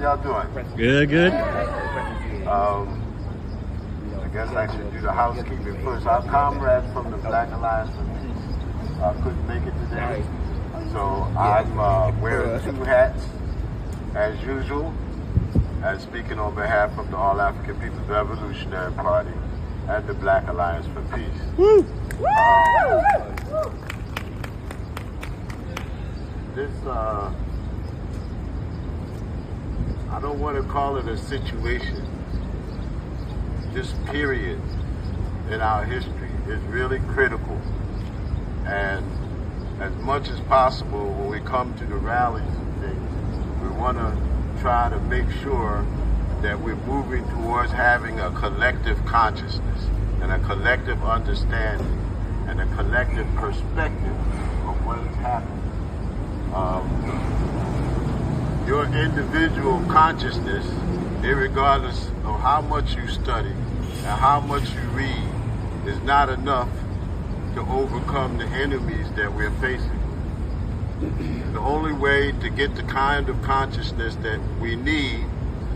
y'all doing? Good, good. I guess I should do the housekeeping first. Our comrades from the Black Alliance for Peace couldn't make it today. So I'm wearing two hats as usual, and speaking on behalf of the All African People's Revolutionary Party and the Black Alliance for Peace. Woo! This, I don't want to call it a situation. This period in our history is really critical. And as much as possible, when we come to the rallies and things, we want to try to make sure that we're moving towards having a collective consciousness and a collective understanding and a collective perspective of what is happening. Your individual consciousness, irregardless of how much you study and how much you read, is not enough to overcome the enemies that we're facing. The only way to get the kind of consciousness that we need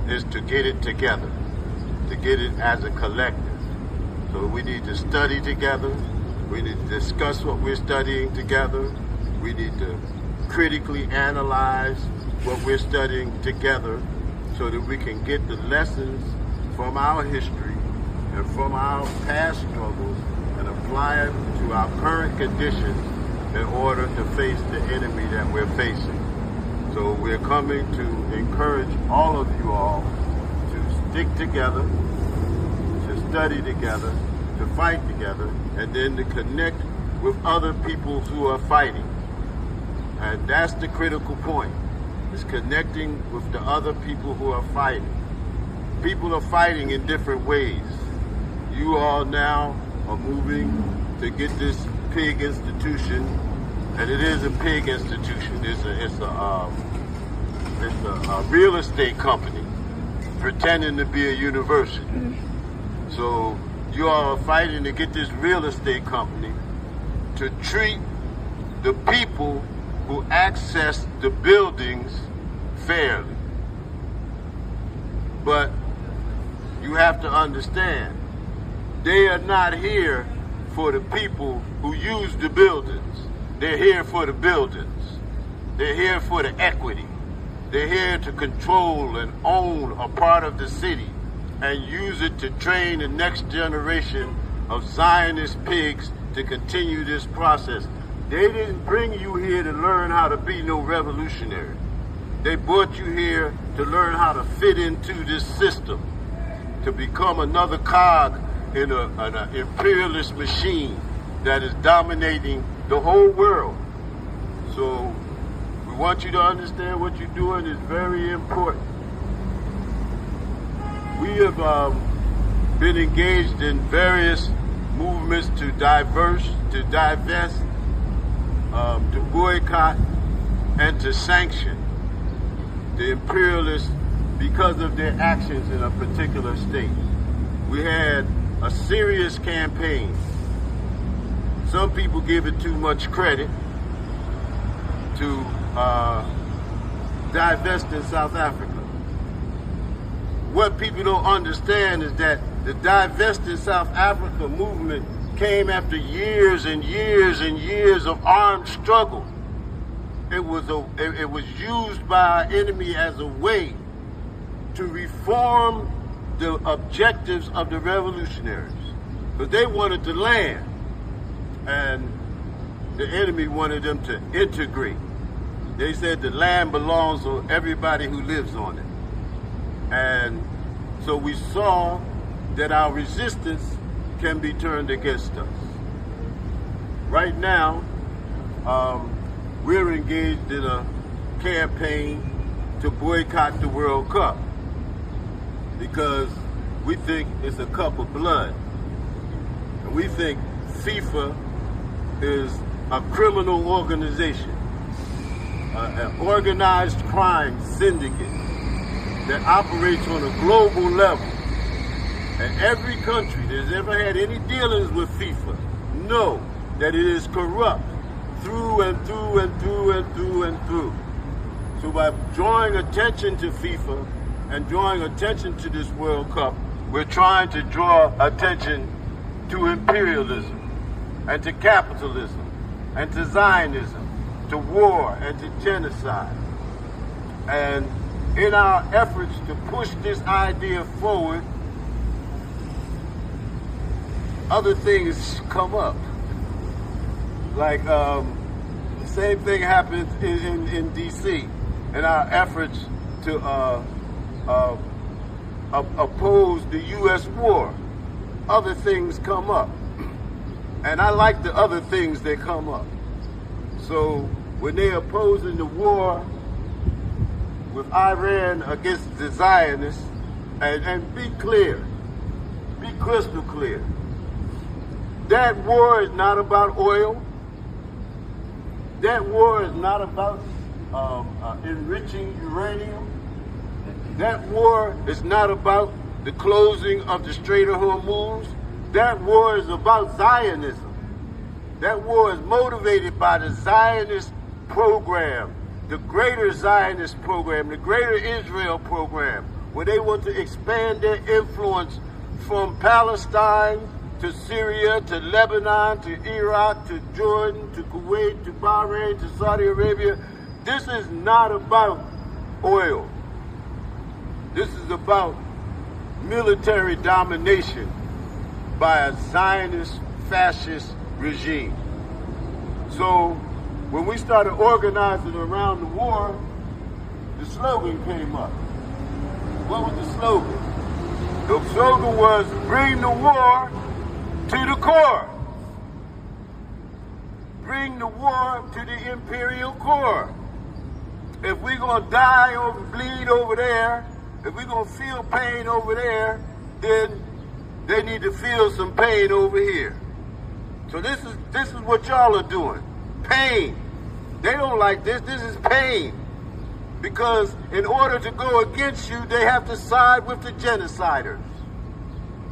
is to get it together, to get it as a collective. So we need to study together, we need to discuss what we're studying together, we need to critically analyze what we're studying together so that we can get the lessons from our history and from our past struggles and apply it to our current conditions in order to face the enemy that we're facing. So we're coming to encourage all of you all to stick together, to study together, to fight together, and then to connect with other people who are fighting. And that's the critical point, is connecting with the other people who are fighting. People are fighting in different ways. You all now are moving to get this pig institution, and it is a pig institution. It's a real estate company pretending to be a university. So you all are fighting to get this real estate company to treat the people who access the buildings fairly. But you have to understand, they are not here for the people who use the buildings. They're here for the buildings. They're here for the equity. They're here to control and own a part of the city and use it to train the next generation of Zionist pigs to continue this process. They didn't bring you here to learn how to be no revolutionary. They brought you here to learn how to fit into this system, to become another cog in an imperialist machine that is dominating the whole world. So we want you to understand what you're doing is very important. We have been engaged in various movements to divest, to boycott, and to sanction the imperialists because of their actions in a particular state. We had a serious campaign. Some people give it too much credit to divest in South Africa. What people don't understand is that the divest in South Africa movement came after years and years and years of armed struggle. It was used by our enemy as a way to reform the objectives of the revolutionaries. But they wanted to land, and the enemy wanted them to integrate. They said the land belongs to everybody who lives on it. And so we saw that our resistance can be turned against us. Right now, we're engaged in a campaign to boycott the World Cup because we think it's a cup of blood. And we think FIFA is a criminal organization, an organized crime syndicate that operates on a global level. And every country that's ever had any dealings with FIFA know that it is corrupt through and through and through and through and through. So by drawing attention to FIFA and drawing attention to this World Cup, we're trying to draw attention to imperialism and to capitalism and to Zionism, to war and to genocide. And in our efforts to push this idea forward, other things come up. Like the same thing happens in DC in our efforts to oppose the U.S. war. Other things come up. And I like the other things that come up. So when they're opposing the war with Iran against the Zionists, and be clear, be crystal clear, that war is not about oil. That war is not about enriching uranium. That war is not about the closing of the Strait of Hormuz. That war is about Zionism. That war is motivated by the Zionist program, the greater Zionist program, the greater Israel program, where they want to expand their influence from Palestine to Syria, to Lebanon, to Iraq, to Jordan, to Kuwait, to Bahrain, to Saudi Arabia. This is not about oil. This is about military domination by a Zionist fascist regime. So when we started organizing around the war, the slogan came up. What was the slogan? The slogan was, bring the war to the core. Bring the war to the imperial core. If we're going to die or bleed over there, if we're going to feel pain over there, then they need to feel some pain over here. So this is what y'all are doing. Pain. They don't like this. This is pain. Because in order to go against you, they have to side with the genociders.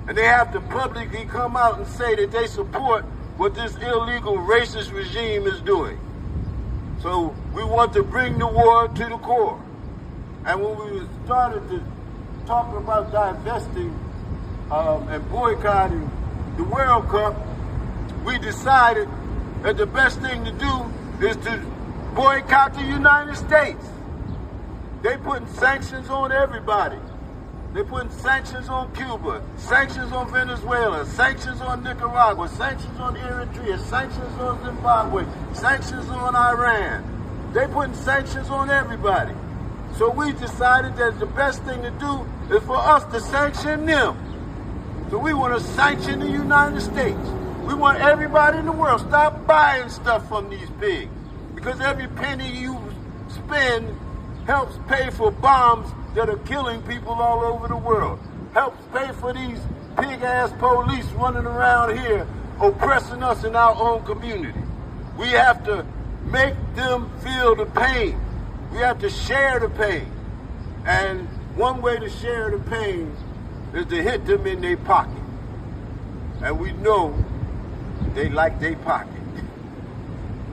And they have to publicly come out and say that they support what this illegal racist regime is doing. So we want to bring the war to the core. And when we started to talk about divesting and boycotting the World Cup, we decided that the best thing to do is to boycott the United States. They putting sanctions on everybody. They're putting sanctions on Cuba, sanctions on Venezuela, sanctions on Nicaragua, sanctions on Eritrea, sanctions on Zimbabwe, sanctions on Iran. They're putting sanctions on everybody. So we decided that the best thing to do is for us to sanction them. So we want to sanction the United States. We want everybody in the world stop buying stuff from these pigs, because every penny you spend helps pay for bombs that are killing people all over the world. Helps pay for these pig-ass police running around here oppressing us in our own community. We have to make them feel the pain. We have to share the pain. And one way to share the pain is to hit them in their pocket. And we know they like their pocket.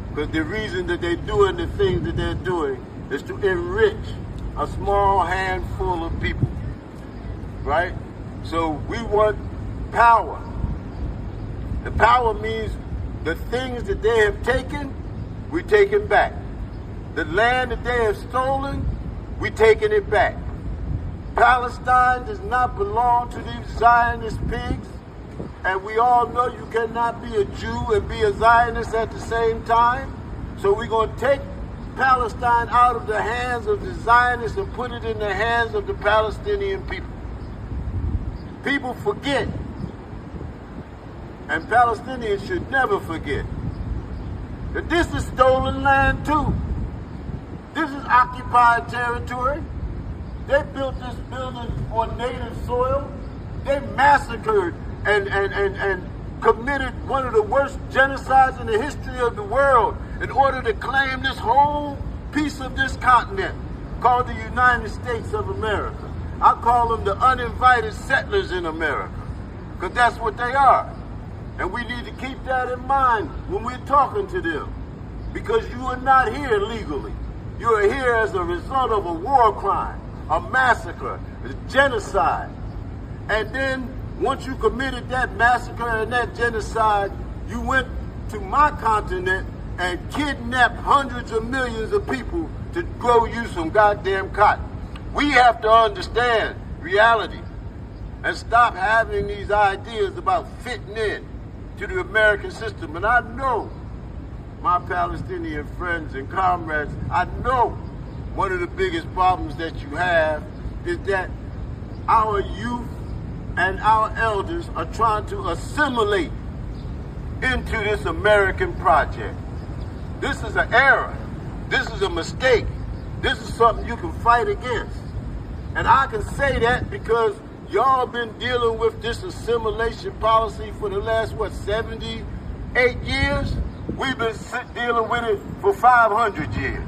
Because the reason that they're doing the things that they're doing is to enrich a small handful of people, right? So we want power. The power means the things that they have taken, we take it back. The land that they have stolen, we taking it back. Palestine does not belong to these Zionist pigs, and we all know you cannot be a Jew and be a Zionist at the same time. So we're going to take Palestine out of the hands of the Zionists and put it in the hands of the Palestinian people. People forget, and Palestinians should never forget, that this is stolen land too. This is occupied territory. They built this building on native soil. They massacred and committed one of the worst genocides in the history of the world in order to claim this whole piece of this continent called the United States of America. I call them the uninvited settlers in America, because that's what they are. And we need to keep that in mind when we're talking to them, because you are not here legally. You are here as a result of a war crime, a massacre, a genocide. And then once you committed that massacre and that genocide, you went to my continent and kidnapped hundreds of millions of people to grow you some goddamn cotton. We have to understand reality and stop having these ideas about fitting in to the American system. And I know my Palestinian friends and comrades, I know one of the biggest problems that you have is that our youth and our elders are trying to assimilate into this American project. This is an error. This is a mistake. This is something you can fight against. And I can say that because y'all been dealing with this assimilation policy for the last, 78 years? We've been dealing with it for 500 years.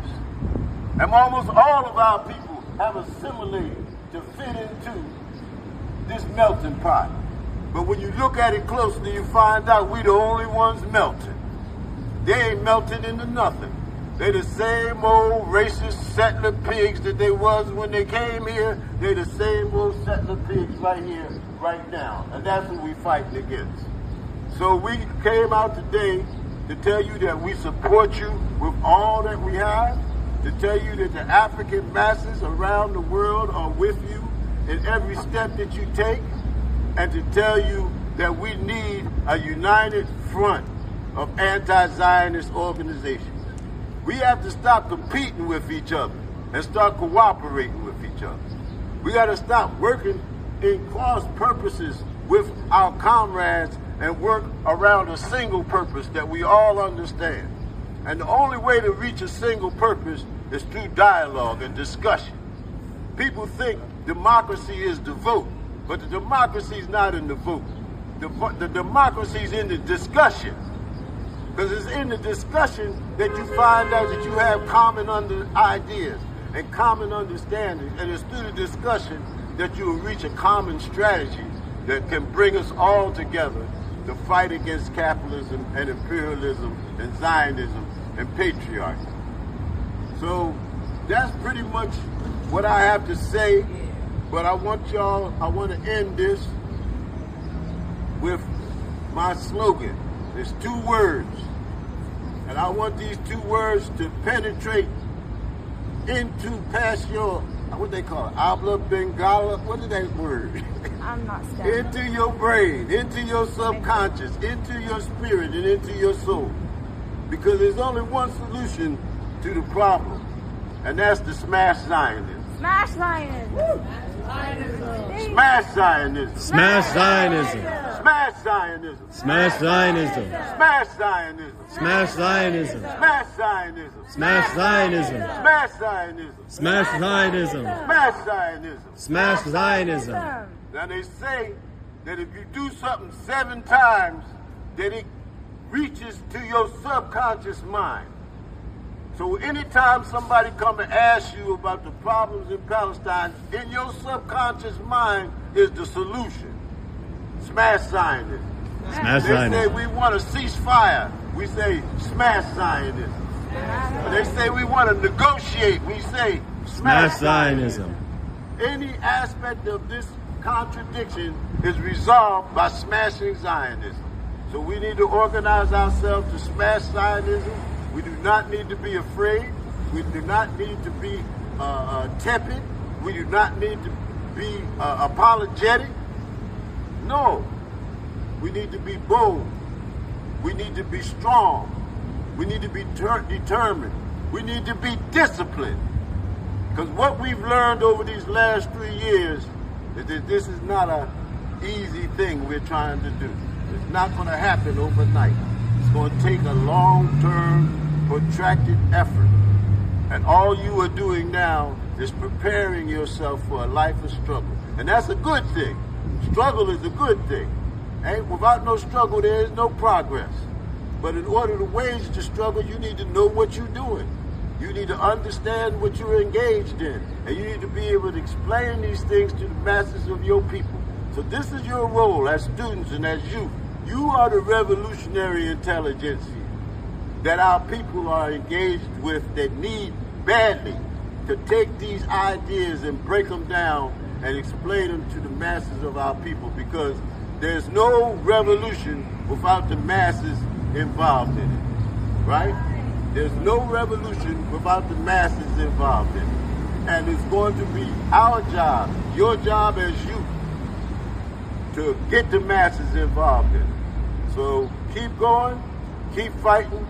And almost all of our people have assimilated to fit into this melting pot. But when you look at it closely, you find out we the only ones melting. They ain't melting into nothing. They the same old racist settler pigs that they was when they came here. They the same old settler pigs right here, right now. And that's what we fighting against. So we came out today to tell you that we support you with all that we have, to tell you that the African masses around the world are with you in every step that you take, and to tell you that we need a united front of anti-Zionist organizations. We have to stop competing with each other and start cooperating with each other. We got to stop working in cross purposes with our comrades and work around a single purpose that we all understand. And the only way to reach a single purpose is through dialogue and discussion. People think democracy is the vote, but the democracy is not in the vote. The democracy is in the discussion. Because it's in the discussion that you find out that you have common ideas and common understanding. And it's through the discussion that you will reach a common strategy that can bring us all together to fight against capitalism and imperialism and Zionism and patriarchy. So that's pretty much what I have to say. But I want to end this with my slogan. There's 2 words. And I want these 2 words to penetrate past your, what they call it, habla bengala, what is that word? I'm not studying. Into your brain, into your subconscious, into your spirit, and into your soul. Because there's only one solution to the problem, and that's to smash Zionism. Smash Zionism. Woo. Smash Zionism. Smash Zionism. Smash Zionism. Smash Zionism. Smash Zionism. Smash Zionism. Smash Zionism. Smash Zionism. Smash Zionism. Smash Zionism. Smash Zionism. Smash Zionism. Now they say that if you do something 7 times, that it reaches to your subconscious mind. So anytime somebody come and ask you about the problems in Palestine, in your subconscious mind is the solution. Smash Zionism. Smash They Zionism. say we want a ceasefire. We say smash Zionism. They say we want to negotiate. We say Smash Zionism. Any aspect of this contradiction is resolved by smashing Zionism. So we need to organize ourselves to smash Zionism. We do not need to be afraid. We do not need to be tepid. We do not need to be apologetic. No. We need to be bold. We need to be strong. We need to be determined. We need to be disciplined. Because what we've learned over these last 3 years is that this is not an easy thing we're trying to do. It's not going to happen overnight. It's going to take a long-term, protracted effort. And all you are doing now is preparing yourself for a life of struggle. And that's a good thing. Struggle is a good thing. And without no struggle, there is no progress. But in order to wage the struggle, you need to know what you're doing. You need to understand what you're engaged in. And you need to be able to explain these things to the masses of your people. So this is your role as students and as youth. You are the revolutionary intelligentsia that our people are engaged with, that need badly to take these ideas and break them down and explain them to the masses of our people, because there's no revolution without the masses involved in it, right? There's no revolution without the masses involved in it. And it's going to be our job, your job as youth, to get the masses involved in it. So keep going, keep fighting,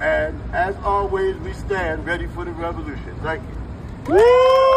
and as always, we stand ready for the revolution. Thank you. Woo!